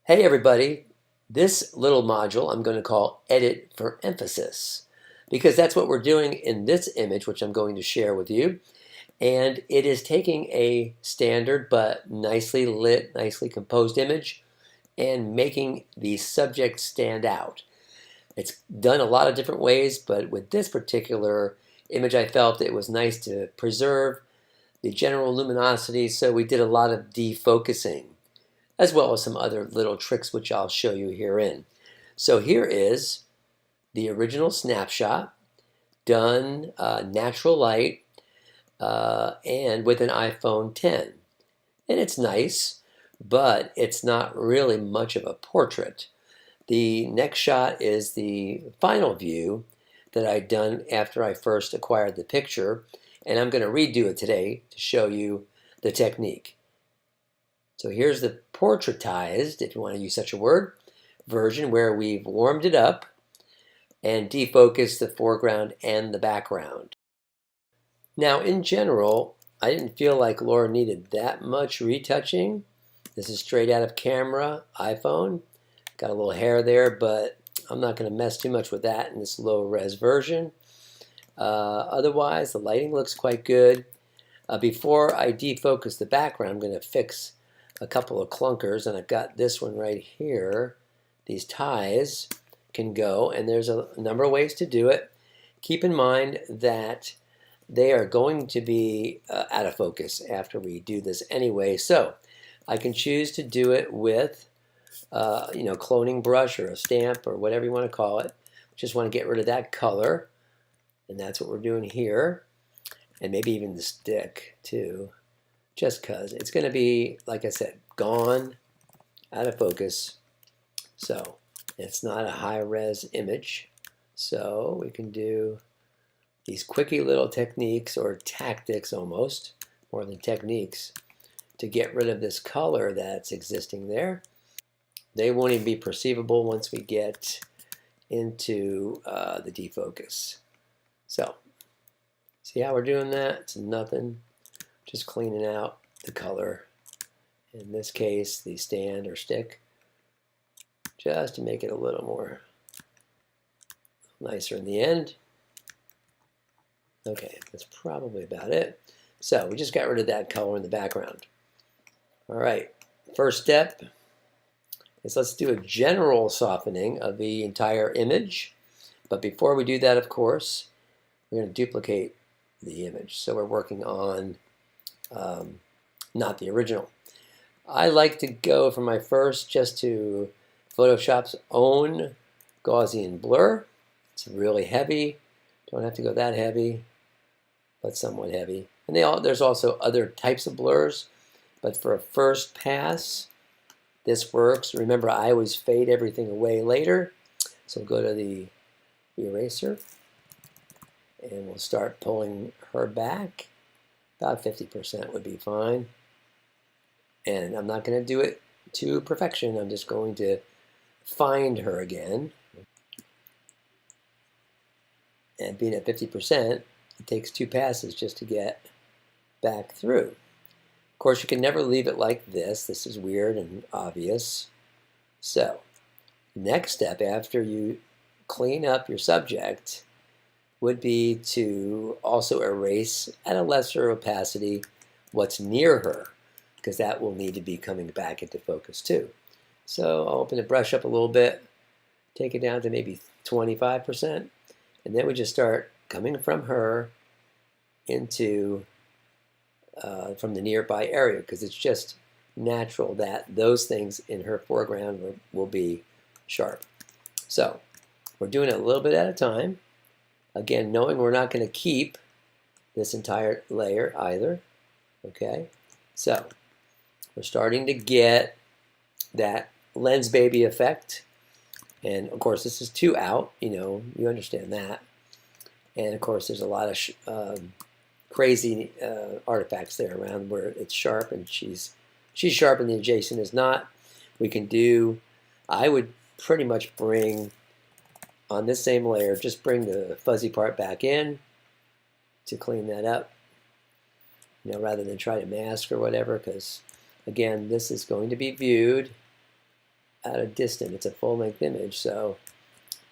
Hey everybody, this little module I'm going to call Edit for Emphasis because that's what we're doing in this image, which I'm going to share with you. And it is taking a standard but nicely lit, nicely composed image and making the subject stand out. It's done a lot of different ways, but with this particular image I felt it was nice to preserve the general luminosity, so we did a lot of defocusing, as well as some other little tricks which I'll show you herein. So here is the original snapshot done natural light and with an iPhone 10. And it's nice, but it's not really much of a portrait. The next shot is the final view that I'd done after I first acquired the picture, and I'm going to redo it today to show you the technique. So here's the portraitized, if you want to use such a word, version where we've warmed it up and defocused the foreground and the background. Now, in general, I didn't feel like Laura needed that much retouching. This is straight out of camera, iPhone. Got a little hair there, but I'm not going to mess too much with that in this low-res version. Otherwise, the lighting looks quite good. Before I defocus the background, I'm going to fix a couple of clunkers, and I've got this one right here. These ties can go, and there's a number of ways to do it. Keep in mind that they are going to be out of focus after we do this anyway, so I can choose to do it with cloning brush or a stamp or whatever you want to call it. Just want to get rid of that color, and that's what we're doing here, and maybe even the stick too, just because it's going to be, like I said, gone, out of focus. So it's not a high-res image. So we can do these quickie little techniques, or tactics almost, more than techniques, to get rid of this color that's existing there. They won't even be perceivable once we get into the defocus. So see how we're doing that? It's nothing. Just cleaning out the color, in this case the stand or stick, just to make it a little more nicer in the end. Okay, that's probably about it. So we just got rid of that color in the background. All right, first step is let's do a general softening of the entire image. But before we do that, of course, we're going to duplicate the image. So we're working on not the original. I like to go for my first just to Photoshop's own Gaussian blur. It's really heavy. Don't have to go that heavy, but somewhat heavy. And there's also other types of blurs, but for a first pass, this works. Remember, I always fade everything away later. So we'll go to the eraser, and we'll start pulling her back. About 50% would be fine. And I'm not going to do it to perfection. I'm just going to find her again. And being at 50%, it takes 2 passes just to get back through. Of course, you can never leave it like this. This is weird and obvious. So, next step after you clean up your subject would be to also erase at a lesser opacity what's near her, because that will need to be coming back into focus too. So I'll open the brush up a little bit, take it down to maybe 25%, and then we just start coming from her into from the nearby area, because it's just natural that those things in her foreground will be sharp. So we're doing it a little bit at a time. Again, knowing we're not going to keep this entire layer either. Okay, so we're starting to get that lens baby effect. And of course, this is 2 out, you understand that. And of course, there's a lot of crazy artifacts there around where it's sharp and she's sharp and the adjacent is not. We can do, I would pretty much bring, on this same layer, just bring the fuzzy part back in to clean that up, rather than try to mask or whatever, because again, this is going to be viewed out of distant. It's a full-length image, so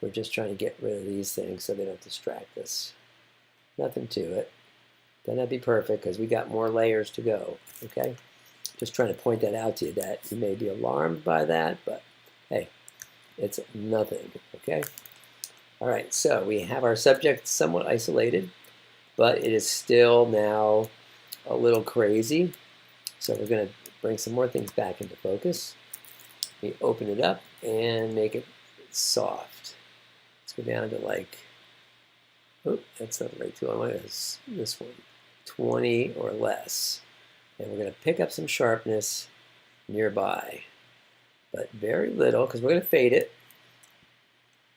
we're just trying to get rid of these things so they don't distract us. Nothing to it. Then that'd be perfect because we got more layers to go, okay? Just trying to point that out to you that you may be alarmed by that, but hey, it's nothing, okay? All right, so we have our subject somewhat isolated, but it is still now a little crazy. So we're going to bring some more things back into focus. We open it up and make it soft. Let's go down to like, oh, that's not the right tool. I want this one, 20 or less. And we're going to pick up some sharpness nearby, but very little because we're going to fade it.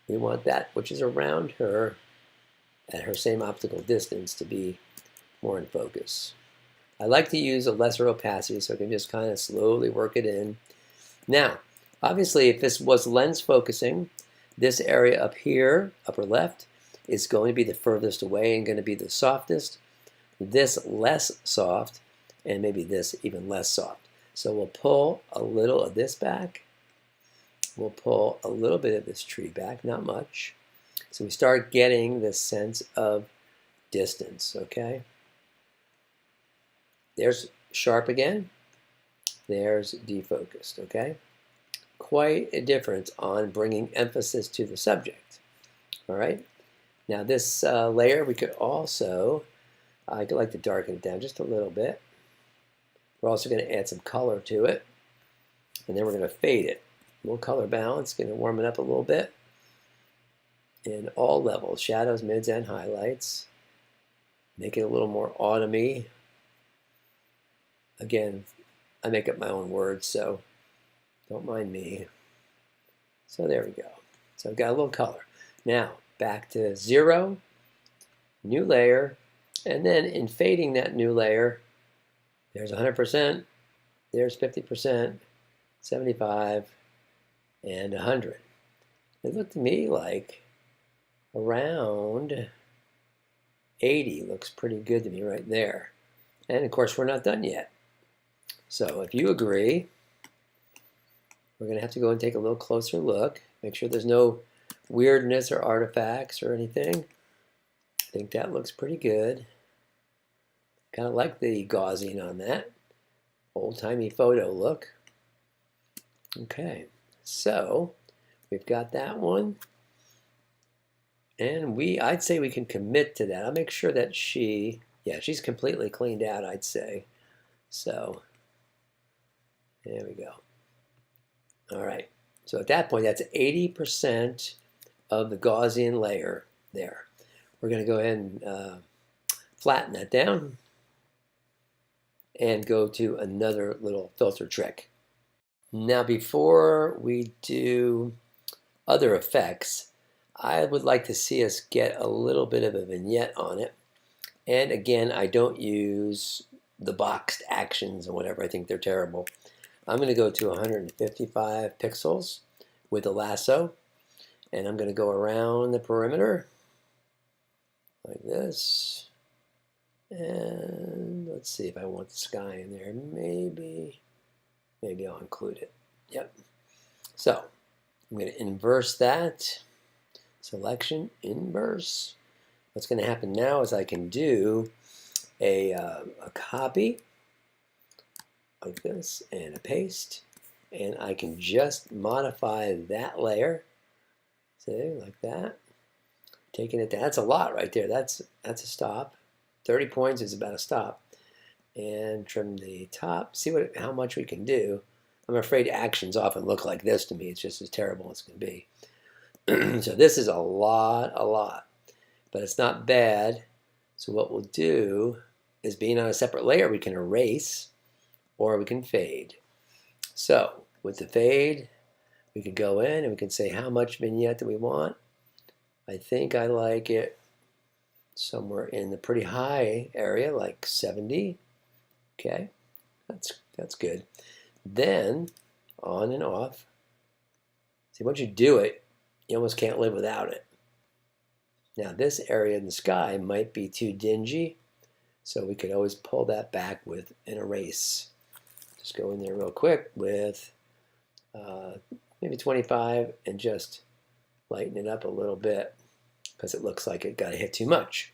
We want that which is around her at her same optical distance to be more in focus. I like to use a lesser opacity so I can just kind of slowly work it in. Now, obviously, if this was lens focusing, this area up here, upper left, is going to be the furthest away and going to be the softest. This less soft, and maybe this even less soft. So we'll pull a little of this back. We'll pull a little bit of this tree back, not much. So we start getting this sense of distance, okay? There's sharp again. There's defocused, okay? Quite a difference on bringing emphasis to the subject, all right? Now this layer, we could also, I could like to darken it down just a little bit. We're also going to add some color to it, and then we're going to fade it. A little color balance, going to warm it up a little bit. In all levels, shadows, mids, and highlights. Make it a little more autumny. Again, I make up my own words, so don't mind me. So there we go. So I've got a little color. Now, back to 0, new layer, and then in fading that new layer, there's 100%, there's 50%, 75, and 100. It looked to me like around 80 looks pretty good to me right there. And of course, we're not done yet. So if you agree, we're going to have to go and take a little closer look. Make sure there's no weirdness or artifacts or anything. I think that looks pretty good. Kind of like the Gaussian on that. Old-timey photo look. Okay, so we've got that one. And I'd say we can commit to that. I'll make sure that she's completely cleaned out, I'd say. So, there we go. All right, so at that point, that's 80% of the Gaussian layer there. We're going to go ahead and flatten that down and go to another little filter trick. Now, before we do other effects, I would like to see us get a little bit of a vignette on it. And again, I don't use the boxed actions or whatever. I think they're terrible. I'm going to go to 155 pixels with a lasso, and I'm going to go around the perimeter like this. And let's see if I want the sky in there. Maybe I'll include it. Yep. So I'm going to inverse that. Selection, inverse. What's going to happen now is I can do a copy like this and a paste, and I can just modify that layer. See, like that. Taking it down. That's a lot right there. That's a stop. 30 points is about a stop. And trim the top. See how much we can do. I'm afraid actions often look like this to me. It's just as terrible as it can be. So this is a lot, but it's not bad. So what we'll do is, being on a separate layer, we can erase or we can fade. So with the fade, we can go in and we can say how much vignette do we want. I think I like it somewhere in the pretty high area, like 70. Okay, that's good. Then on and off. See, once you do it, you almost can't live without it. Now this area in the sky might be too dingy, so we could always pull that back with an erase. Just go in there real quick with maybe 25, and just lighten it up a little bit because it looks like it got hit too much.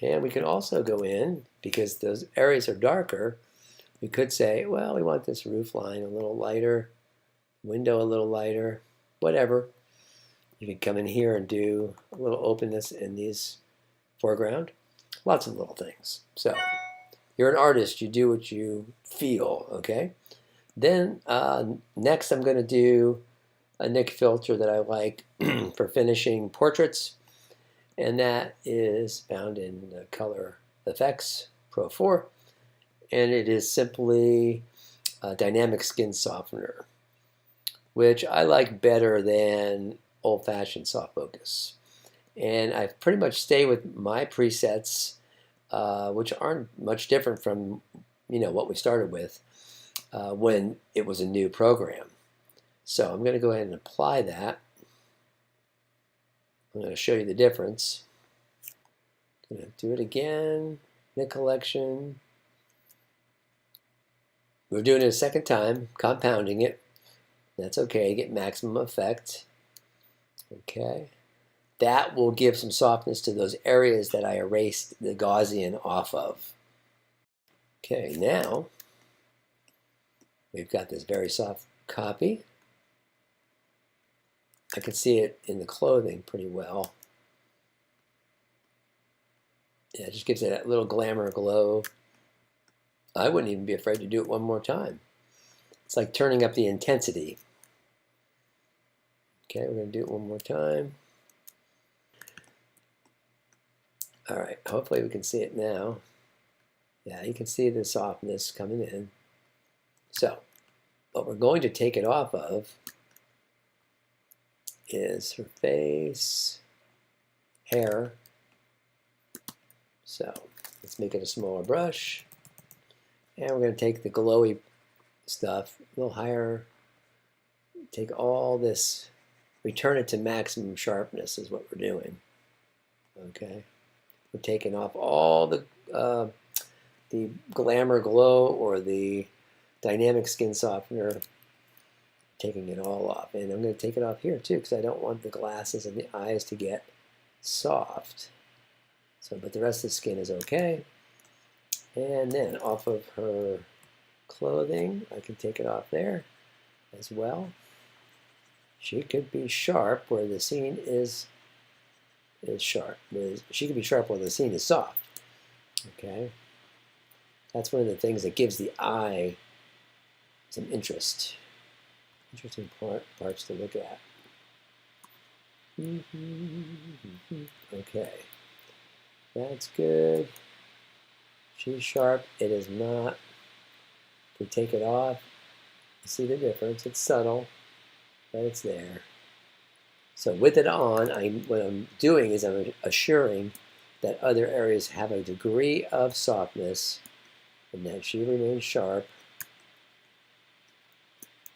And we can also go in, because those areas are darker, we could say, well, we want this roof line a little lighter, window a little lighter, whatever. You can come in here and do a little openness in these foreground. Lots of little things. So you're an artist, you do what you feel, okay? Then next I'm going to do a Nik filter that I like for finishing portraits, and that is found in Color Effects Pro 4, and it is simply a dynamic skin softener, which I like better than old-fashioned soft focus. And I pretty much stay with my presets, which aren't much different from what we started with when it was a new program. So I'm going to go ahead and apply that. I'm going to show you the difference. I'm going to do it again. Nik collection. We're doing it a second time, compounding it. That's okay, get maximum effect. Okay. That will give some softness to those areas that I erased the Gaussian off of. Okay, now we've got this very soft copy. I can see it in the clothing pretty well. Yeah, it just gives it that little glamour glow. I wouldn't even be afraid to do it one more time. It's like turning up the intensity. Okay, we're going to do it one more time. All right, hopefully we can see it now. Yeah, you can see the softness coming in. So, what we're going to take it off of is her face, hair. So, let's make it a smaller brush. And we're going to take the glowy stuff a little higher. Take all this, return it to maximum sharpness is what we're doing. Okay, we're taking off all the glamour glow or the dynamic skin softener, taking it all off. And I'm going to take it off here too, because I don't want the glasses and the eyes to get soft. So, but the rest of the skin is okay. And then off of her clothing, I can take it off there as well. She could be sharp where the scene is sharp. She could be sharp where the scene is soft. Okay, that's one of the things that gives the eye some interesting parts to look at. Okay, that's good. She's sharp. It is not. If we take it off, you see the difference. It's subtle, but it's there. So with it on, what I'm doing is I'm assuring that other areas have a degree of softness and that she remains sharp.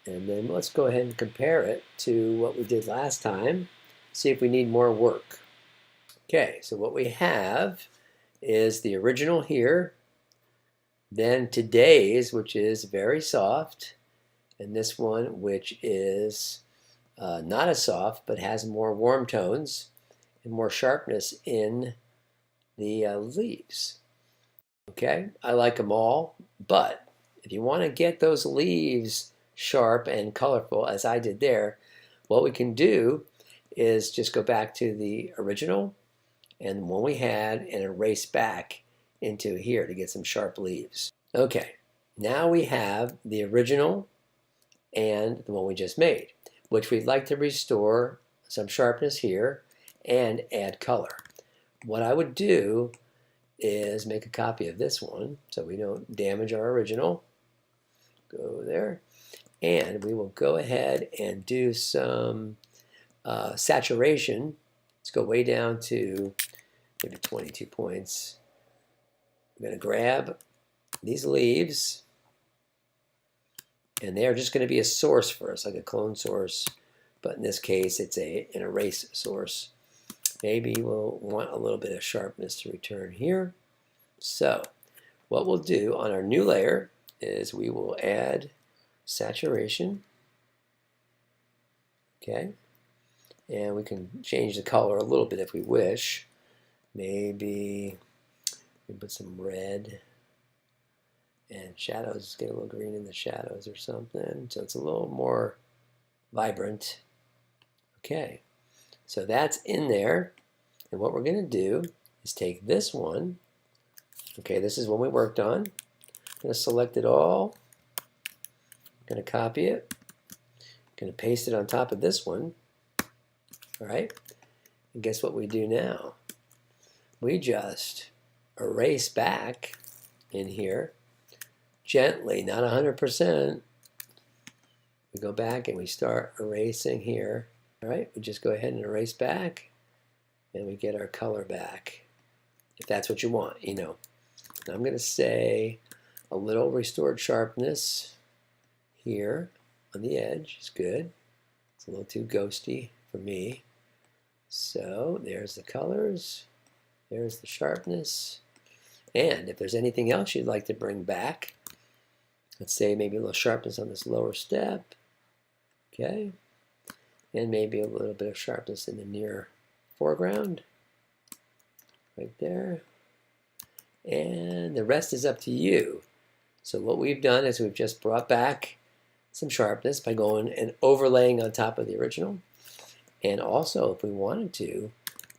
And then let's go ahead and compare it to what we did last time, see if we need more work. Okay, so what we have is the original here, then today's, which is very soft, and this one, which is not as soft, but has more warm tones and more sharpness in the leaves. Okay, I like them all, but if you want to get those leaves sharp and colorful, as I did there, what we can do is just go back to the original and the one we had and erase back into here to get some sharp leaves. Okay, now we have the original and the one we just made, which we'd like to restore some sharpness here and add color. What I would do is make a copy of this one so we don't damage our original. Go there, and we will go ahead and do some saturation. Let's go way down to maybe 22 points. I'm going to grab these leaves, and they're just going to be a source for us, like a clone source, but in this case it's an erase source. Maybe we'll want a little bit of sharpness to return here. So what we'll do on our new layer is we will add saturation, Okay, and we can change the color a little bit if we wish. Maybe we put some red and shadows, get a little green in the shadows or something, so it's a little more vibrant. Okay, so that's in there, and what we're going to do is take this one. Okay, this is one we worked on. I'm going to select it all. I'm going to copy it. I'm going to paste it on top of this one. All right, and guess what we do now? We just erase back in here gently, not 100%. We go back and we start erasing here. All right, we just go ahead and erase back, and we get our color back, if that's what you want, you know. Now I'm going to say a little restored sharpness here on the edge is good. It's a little too ghosty for me. So there's the colors, there's the sharpness. And if there's anything else you'd like to bring back, let's say maybe a little sharpness on this lower step, okay, and maybe a little bit of sharpness in the near foreground, right there, and the rest is up to you. So what we've done is we've just brought back some sharpness by going and overlaying on top of the original, and also if we wanted to,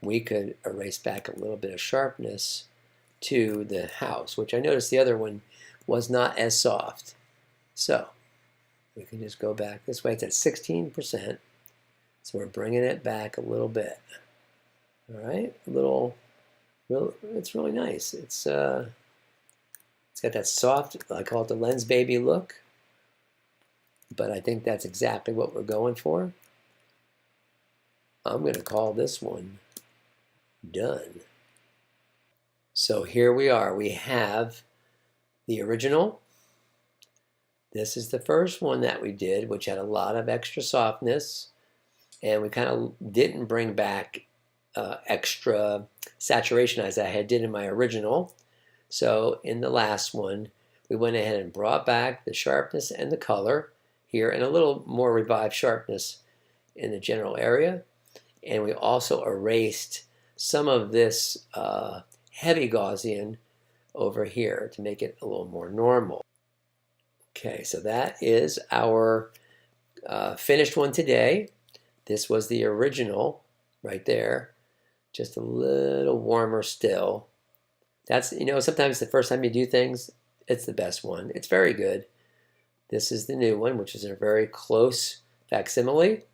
we could erase back a little bit of sharpness to the house, which I noticed the other one was not as soft. So we can just go back this way. It's at 16%, so we're bringing it back a little bit. All right, it's really nice. It's got that soft, I call it the lens baby look, but I think that's exactly what we're going for. I'm going to call this one done. So here we are. We have the original. This is the first one that we did, which had a lot of extra softness, and we kind of didn't bring back extra saturation as I did in my original. So in the last one, we went ahead and brought back the sharpness and the color here, and a little more revived sharpness in the general area. And we also erased some of this heavy Gaussian over here to make it a little more normal. Okay, so that is our finished one today. This was the original right there, just a little warmer still. That's, you know, sometimes the first time you do things, it's the best one. It's very good. This is the new one, which is a very close facsimile.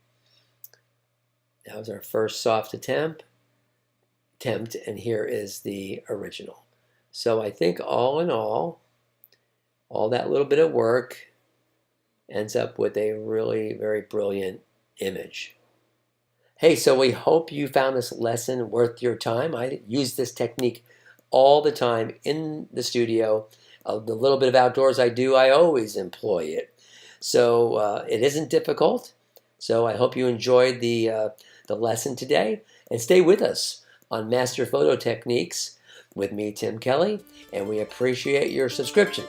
That was our first soft attempt, and here is the original. So I think all in all that little bit of work ends up with a really very brilliant image. Hey, so we hope you found this lesson worth your time. I use this technique all the time in the studio. The little bit of outdoors I do, I always employ it. So it isn't difficult. So I hope you enjoyed the lesson today, and stay with us on Master Photo Techniques with me, Tim Kelly, and we appreciate your subscription.